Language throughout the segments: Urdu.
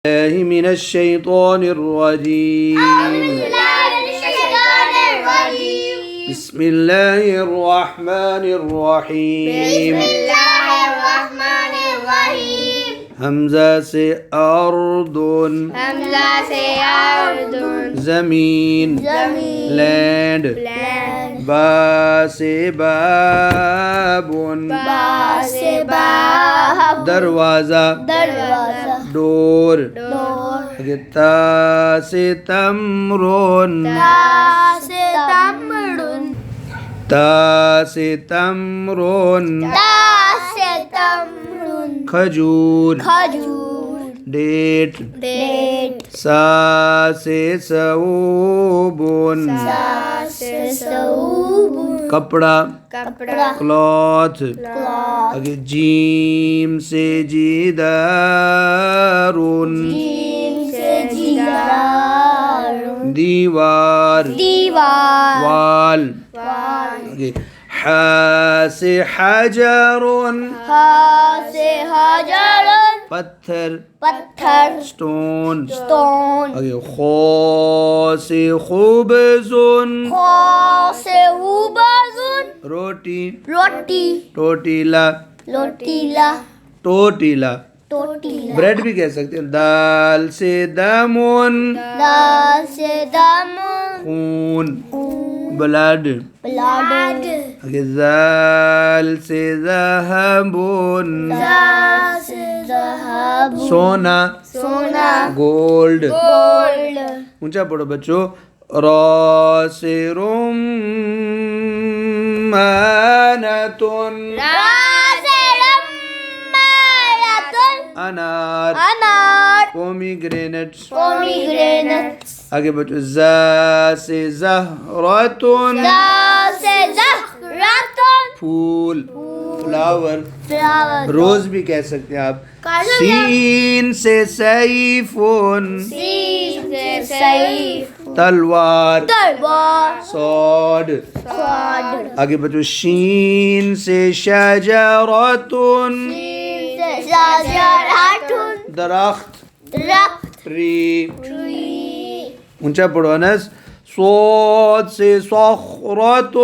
الله من الشيطان الرجيم. بسم الله الرحمن الرحيم. حمزہ سے ارض، زمین، لینڈ، با سے باب، دروازہ، ڈور، تا سے تمر، تا سے تمر، کھجور، ڈیٹ، سا سے ثوب، کپڑا، کلاتھ، جیم سے جدار، دیوار، وال، ح سے حجر، پتھر، اسٹون، خو سے خبز، روٹی، ٹوٹیلا، بریڈ بھی کہہ سکتے ہیں. دال سے دمن، خون، بلڈ. ذال سے ذہب، سونا، گولڈ. اونچا پڑھو بچوں. را سے رمانۃ، انار، پومیگرینٹ. آگے بچو. زا سے زہرۃ، پھول، فلاور. روز بھی کہہ سکتے ہیں آپ. سین سے سیف، تلوار، سوڈ. آگے بچو. شین سے شجرۃ، درخت، ٹری. اونچا پڑھو انس. صاد سے صخرۃ،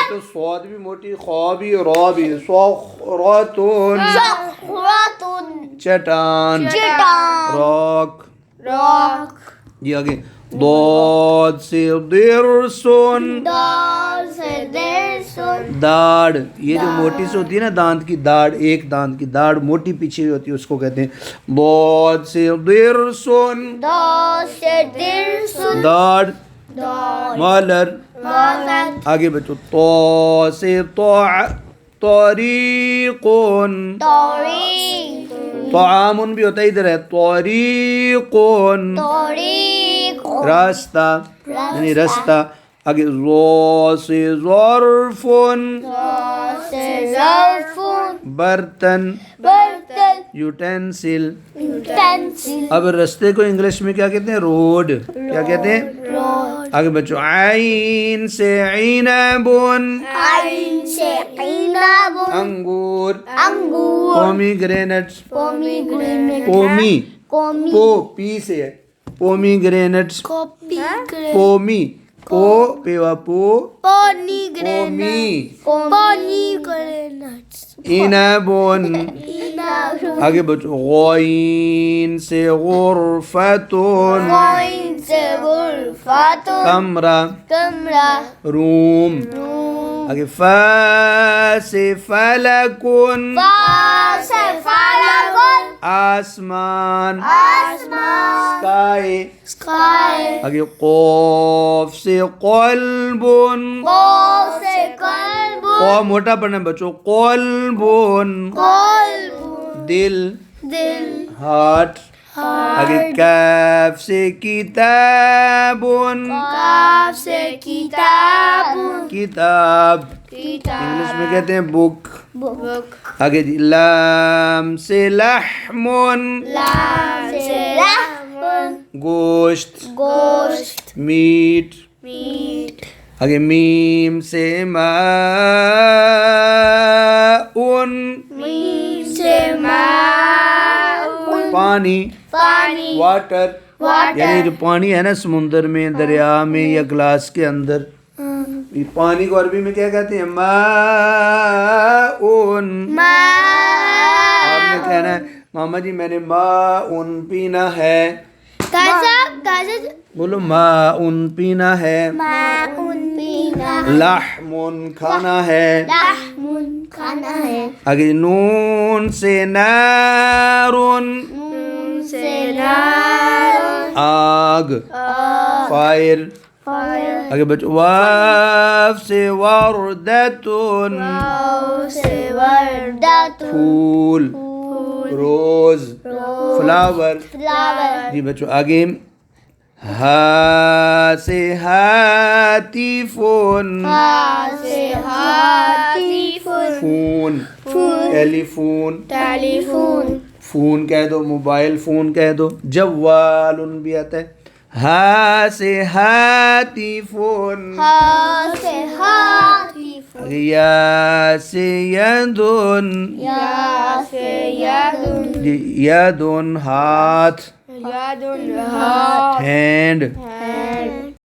تو صاد بھی موٹی، خا بھی، را بھی. صخرۃ، چٹان، راک. یہ آگے. ضاد سے ضرس، داڑ. یہ جو موٹی سے ہوتی ہے نا دانت کی داڑ، ایک دانت کی داڑ موٹی پیچھے ہوتی ہے، اس کو کہتے ہیں ضاد سے ضرس، داڑ، مالر. آگے بچو. طا سے طریق، طعام بھی ہوتا ہے، ادھر ہے طریق، راستہ یعنی رستہ. آگے. ظا سے ظرف، برتن، یوٹینسل. اب رستے کو انگلش میں کیا کہتے ہیں؟ روڈ. کیا کہتے ہیں؟ آگے بچو. عین سے عنب، انگور، پومیگرینٹ. پو پی سے ہے، پومیگرینٹ. پومی، پو پیوا پو، پومی. عنب. آگے بچو. غین سے غرفۃ، کمرہ، روم. آگے. فا سے فلک، آسمان، اسکائی. آگے. قاف سے قلب، قا موٹا پڑھنا بچوں. قلب، دل، ہارٹ. آگے. کاف سے کتاب، کتاب. انگلش میں کہتے ہیں بک. آگے جی. لام سے لحم، گوشت، میٹ. آگے. میم سے ماء، میم سے ماء. پانی، پانی، واٹر، واٹر، یعنی جو پانی ہے نا سمندر میں، دریا میں یا گلاس کے اندر، پانی کو عربی میں کیا کہتے ہیں؟ ماء. آپ نے کہنا ہے ماما جی میں نے ماء پینا ہے، کیسا بولو ماء پینا ہے، پینا، لحم کھانا ہے، لحم کھانا ہے، آگے نون سے نار، نون سے نار، آگ، فائر، آگے بچو واف سے وردتن، واو سے وردۃ، پھول، روز، فلاور، فلاور، جی بچو آگے ہا سے ہاتفون، سے ہاتف، فون، ٹیلی فون، ٹیلی فون، فون کہہ دو، موبائل فون کہہ دو، جوال بھی آتا ہے، ہا سے ہاتفون، سے ہاتف، یا سے یدن، یا سے یدن، جی یدن ہاتھ، یدن ہاتھ، ہینڈ،